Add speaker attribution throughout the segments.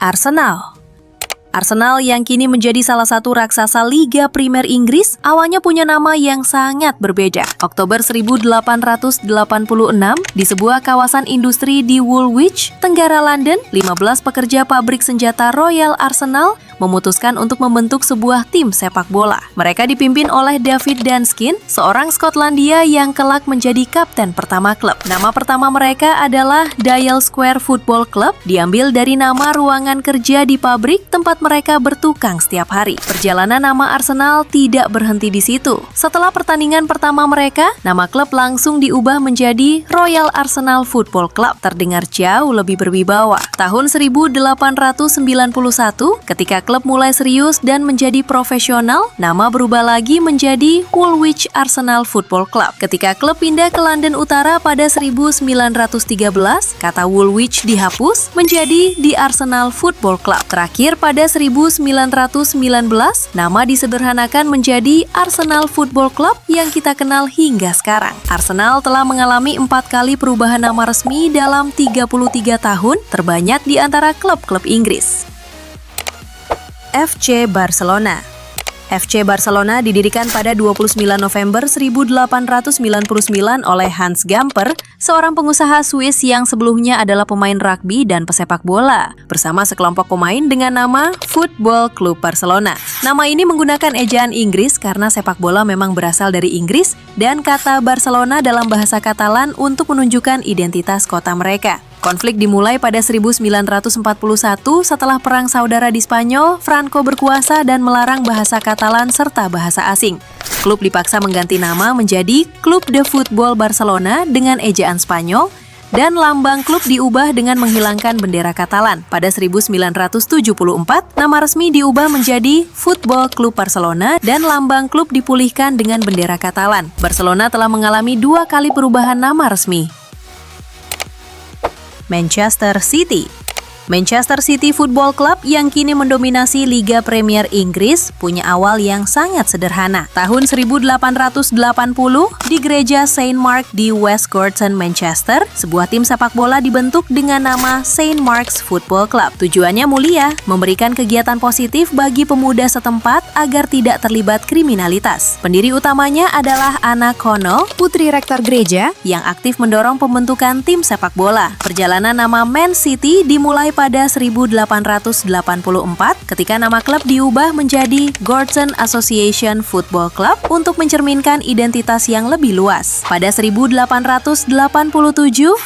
Speaker 1: Arsenal. Arsenal yang kini menjadi salah satu raksasa Liga Primer Inggris awalnya punya nama yang sangat berbeda. Oktober 1886, di sebuah kawasan industri di Woolwich, Tenggara London, 15 pekerja pabrik senjata Royal Arsenal memutuskan untuk membentuk sebuah tim sepak bola. Mereka dipimpin oleh David Danskin, seorang Skotlandia yang kelak menjadi kapten pertama klub. Nama pertama mereka adalah Dial Square Football Club, diambil dari nama ruangan kerja di pabrik tempat mereka bertukang setiap hari. Perjalanan nama Arsenal tidak berhenti di situ. Setelah pertandingan pertama mereka, nama klub langsung diubah menjadi Royal Arsenal Football Club. Terdengar jauh lebih berwibawa. Tahun 1891, ketika klub mulai serius dan menjadi profesional, nama berubah lagi menjadi Woolwich Arsenal Football Club. Ketika klub pindah ke London Utara pada 1913, kata Woolwich dihapus menjadi The Arsenal Football Club. Terakhir pada 1919, nama disederhanakan menjadi Arsenal Football Club yang kita kenal hingga sekarang. Arsenal telah mengalami 4 kali perubahan nama resmi dalam 33 tahun, terbanyak di antara klub-klub Inggris. FC Barcelona. FC Barcelona didirikan pada 29 November 1899 oleh Hans Gamper, seorang pengusaha Swiss yang sebelumnya adalah pemain rugby dan pesepak bola, bersama sekelompok pemain dengan nama Football Club Barcelona. Nama ini menggunakan ejaan Inggris karena sepak bola memang berasal dari Inggris dan kata Barcelona dalam bahasa Katalan untuk menunjukkan identitas kota mereka. Konflik dimulai pada 1941 setelah Perang Saudara di Spanyol, Franco berkuasa dan melarang bahasa Katalan serta bahasa asing. Klub dipaksa mengganti nama menjadi Club de Football Barcelona dengan ejaan Spanyol, dan lambang klub diubah dengan menghilangkan bendera Katalan. Pada 1974, nama resmi diubah menjadi Football Club Barcelona dan lambang klub dipulihkan dengan bendera Katalan. Barcelona telah mengalami 2 kali perubahan nama resmi. Manchester City. Manchester City Football Club yang kini mendominasi Liga Premier Inggris punya awal yang sangat sederhana. Tahun 1880 di gereja Saint Mark di West Gorton, Manchester, sebuah tim sepak bola dibentuk dengan nama Saint Mark's Football Club. Tujuannya mulia, memberikan kegiatan positif bagi pemuda setempat agar tidak terlibat kriminalitas. Pendiri utamanya adalah Anna Connell, putri rektor gereja, yang aktif mendorong pembentukan tim sepak bola. Perjalanan nama Man City dimulai pada 1884 ketika nama klub diubah menjadi Gorton Association Football Club untuk mencerminkan identitas yang lebih luas. Pada 1887,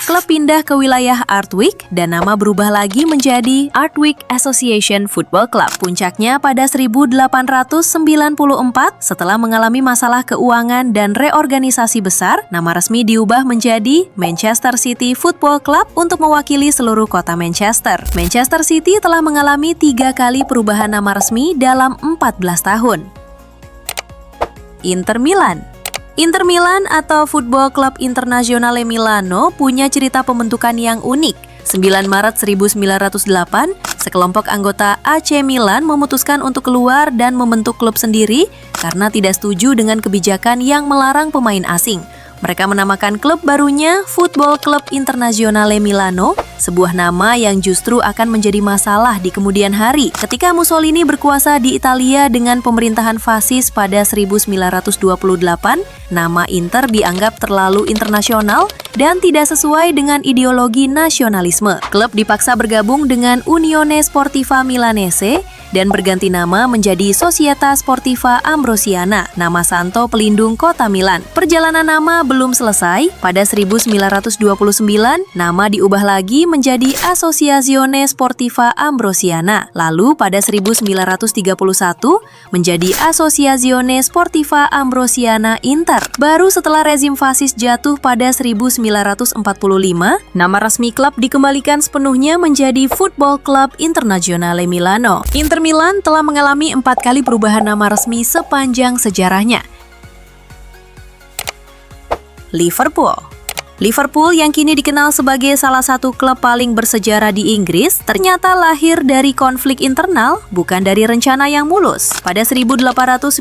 Speaker 1: klub pindah ke wilayah Ardwick dan nama berubah lagi menjadi Ardwick Association Football Club. Puncaknya pada 1894 setelah mengalami masalah keuangan dan reorganisasi besar, nama resmi diubah menjadi Manchester City Football Club untuk mewakili seluruh kota Manchester. Manchester City telah mengalami 3 kali perubahan nama resmi dalam 14 tahun. Inter Milan. Inter Milan atau Football Club Internazionale Milano punya cerita pembentukan yang unik. 9 Maret 1908, sekelompok anggota AC Milan memutuskan untuk keluar dan membentuk klub sendiri karena tidak setuju dengan kebijakan yang melarang pemain asing. Mereka menamakan klub barunya Football Club Internazionale Milano, sebuah nama yang justru akan menjadi masalah di kemudian hari ketika Mussolini berkuasa di Italia dengan pemerintahan fasis pada 1928. Nama Inter dianggap terlalu internasional dan tidak sesuai dengan ideologi nasionalisme. Klub dipaksa bergabung dengan Unione Sportiva Milanese dan berganti nama menjadi Società Sportiva Ambrosiana, nama santo pelindung kota Milan. Perjalanan nama belum selesai. Pada 1929, nama diubah lagi menjadi Associazione Sportiva Ambrosiana. Lalu pada 1931 menjadi Associazione Sportiva Ambrosiana Inter. Baru setelah rezim fasis jatuh pada 1945, nama resmi klub dikembalikan sepenuhnya menjadi Football Club Internazionale Milano. Inter Milan telah mengalami 4 kali perubahan nama resmi sepanjang sejarahnya. Liverpool. Liverpool yang kini dikenal sebagai salah satu klub paling bersejarah di Inggris ternyata lahir dari konflik internal, bukan dari rencana yang mulus. Pada 1892,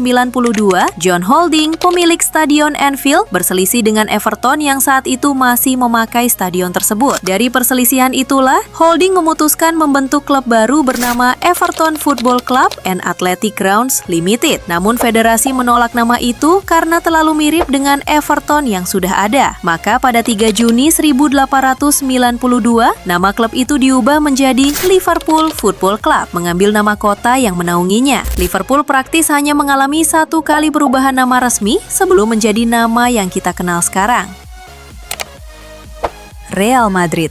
Speaker 1: John Holding, pemilik Stadion Anfield, berselisih dengan Everton yang saat itu masih memakai stadion tersebut. Dari perselisihan itulah, Holding memutuskan membentuk klub baru bernama Everton Football Club and Athletic Grounds Limited. Namun federasi menolak nama itu karena terlalu mirip dengan Everton yang sudah ada. Maka pada 3 Juni 1892, nama klub itu diubah menjadi Liverpool Football Club, mengambil nama kota yang menaunginya. Liverpool praktis hanya mengalami 1 kali perubahan nama resmi sebelum menjadi nama yang kita kenal sekarang. Real Madrid.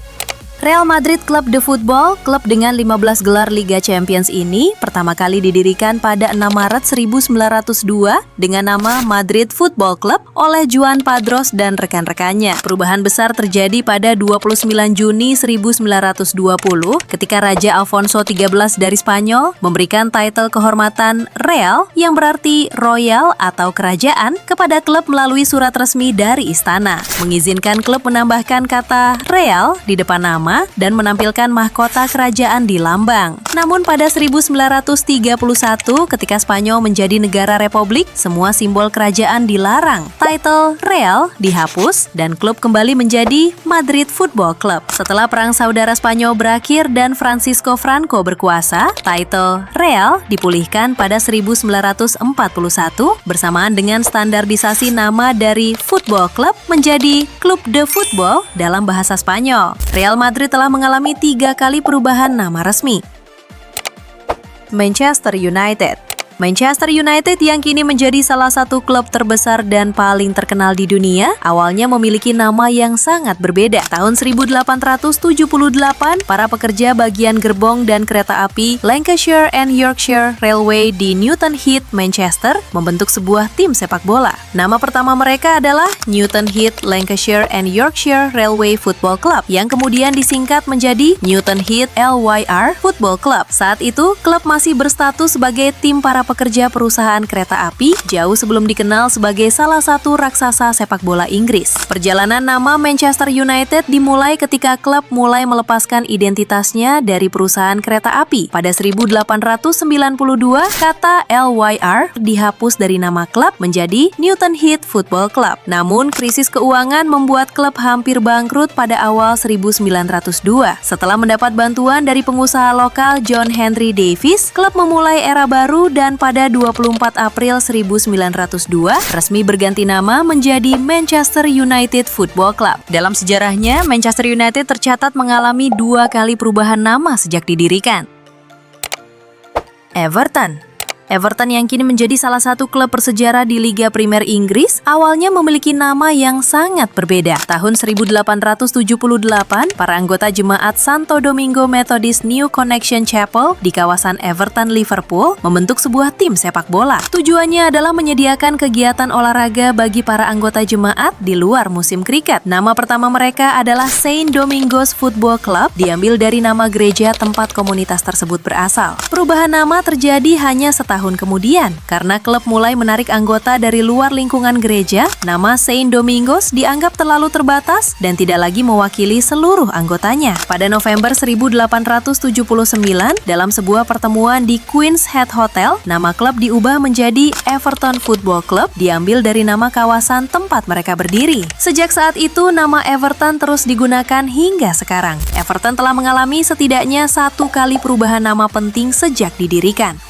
Speaker 1: Real Madrid Club de Football, klub dengan 15 gelar Liga Champions ini pertama kali didirikan pada 6 Maret 1902 dengan nama Madrid Football Club oleh Juan Padros dan rekan-rekannya. Perubahan besar terjadi pada 29 Juni 1920 ketika Raja Alfonso XIII dari Spanyol memberikan titel kehormatan Real yang berarti royal atau kerajaan kepada klub melalui surat resmi dari istana, mengizinkan klub menambahkan kata Real di depan nama dan menampilkan mahkota kerajaan di lambang. Namun pada 1931 ketika Spanyol menjadi negara republik, semua simbol kerajaan dilarang. Title Real dihapus dan klub kembali menjadi Madrid Football Club. Setelah Perang Saudara Spanyol berakhir dan Francisco Franco berkuasa, title Real dipulihkan pada 1941 bersamaan dengan standarisasi nama dari Football Club menjadi Club de Football dalam bahasa Spanyol. Real Madrid telah mengalami 3 kali perubahan nama resmi. Manchester United. Manchester United yang kini menjadi salah satu klub terbesar dan paling terkenal di dunia, awalnya memiliki nama yang sangat berbeda. Tahun 1878, para pekerja bagian gerbong dan kereta api Lancashire and Yorkshire Railway di Newton Heath, Manchester, membentuk sebuah tim sepak bola. Nama pertama mereka adalah Newton Heath Lancashire and Yorkshire Railway Football Club, yang kemudian disingkat menjadi Newton Heath LYR Football Club. Saat itu, klub masih berstatus sebagai tim para pekerja perusahaan kereta api jauh sebelum dikenal sebagai salah satu raksasa sepak bola Inggris. Perjalanan nama Manchester United dimulai ketika klub mulai melepaskan identitasnya dari perusahaan kereta api. Pada 1892, kata LYR dihapus dari nama klub menjadi Newton Heath Football Club. Namun, krisis keuangan membuat klub hampir bangkrut pada awal 1902. Setelah mendapat bantuan dari pengusaha lokal John Henry Davies, klub memulai era baru dan pada 24 April 1902 resmi berganti nama menjadi Manchester United Football Club. Dalam sejarahnya, Manchester United tercatat mengalami 2 kali perubahan nama sejak didirikan. Everton. Everton yang kini menjadi salah satu klub bersejarah di Liga Primer Inggris, awalnya memiliki nama yang sangat berbeda. Tahun 1878, para anggota jemaat Santo Domingo Methodist New Connection Chapel di kawasan Everton, Liverpool, membentuk sebuah tim sepak bola. Tujuannya adalah menyediakan kegiatan olahraga bagi para anggota jemaat di luar musim kriket. Nama pertama mereka adalah Saint Domingos Football Club, diambil dari nama gereja tempat komunitas tersebut berasal. Perubahan nama terjadi hanya setahun kemudian, karena klub mulai menarik anggota dari luar lingkungan gereja. Nama Saint Domingos dianggap terlalu terbatas dan tidak lagi mewakili seluruh anggotanya. Pada November 1879, dalam sebuah pertemuan di Queen's Head Hotel, nama klub diubah menjadi Everton Football Club, diambil dari nama kawasan tempat mereka berdiri. Sejak saat itu, nama Everton terus digunakan hingga sekarang. Everton telah mengalami setidaknya 1 kali perubahan nama penting sejak didirikan.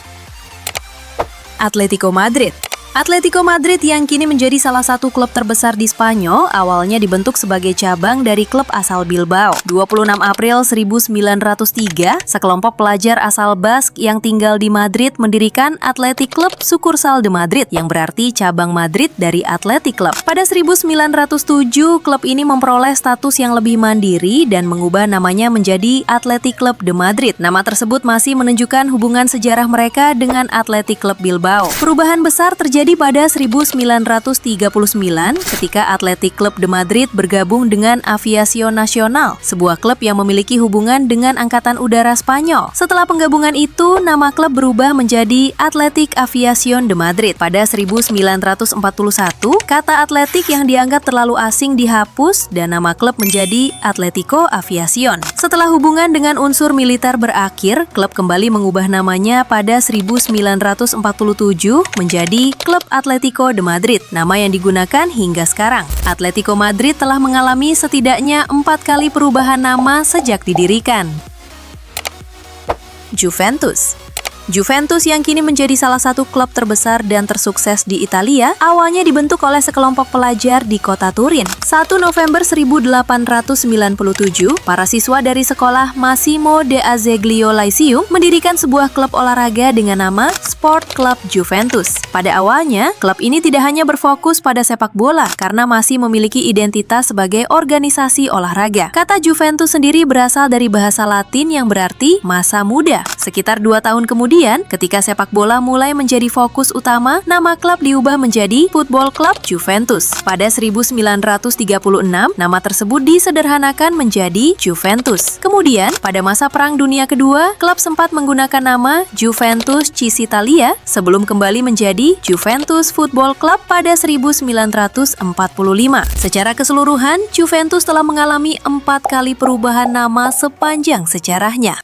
Speaker 1: Atletico Madrid. Atletico Madrid yang kini menjadi salah satu klub terbesar di Spanyol, awalnya dibentuk sebagai cabang dari klub asal Bilbao. 26 April 1903, sekelompok pelajar asal Bask yang tinggal di Madrid mendirikan Athletic Club Sukursal de Madrid, yang berarti cabang Madrid dari Athletic Club. Pada 1907, klub ini memperoleh status yang lebih mandiri dan mengubah namanya menjadi Athletic Club de Madrid. Nama tersebut masih menunjukkan hubungan sejarah mereka dengan Athletic Club Bilbao. Perubahan besar terjadi terjadi pada 1939 ketika Athletic Club de Madrid bergabung dengan Aviación Nacional, sebuah klub yang memiliki hubungan dengan Angkatan Udara Spanyol. Setelah penggabungan itu, nama klub berubah menjadi Athletic Aviación de Madrid. Pada 1941, kata Atletik yang dianggap terlalu asing dihapus dan nama klub menjadi Atlético Aviación. Setelah hubungan dengan unsur militer berakhir, klub kembali mengubah namanya pada 1947 menjadi Klub Atlético de Madrid, nama yang digunakan hingga sekarang. Atletico Madrid telah mengalami setidaknya 4 kali perubahan nama sejak didirikan. Juventus yang kini menjadi salah satu klub terbesar dan tersukses di Italia, awalnya dibentuk oleh sekelompok pelajar di kota Turin. 1 November 1897, para siswa dari sekolah Massimo de Azeglio Lyceum mendirikan sebuah klub olahraga dengan nama Sport Club Juventus. Pada awalnya, klub ini tidak hanya berfokus pada sepak bola karena masih memiliki identitas sebagai organisasi olahraga. Kata Juventus sendiri berasal dari bahasa Latin yang berarti masa muda. Sekitar 2 tahun kemudian, ketika sepak bola mulai menjadi fokus utama, nama klub diubah menjadi Football Club Juventus. Pada 1936, nama tersebut disederhanakan menjadi Juventus. Kemudian, pada masa Perang Dunia Kedua, klub sempat menggunakan nama Juventus Cisitalia sebelum kembali menjadi Juventus Football Club pada 1945. Secara keseluruhan, Juventus telah mengalami 4 kali perubahan nama sepanjang sejarahnya.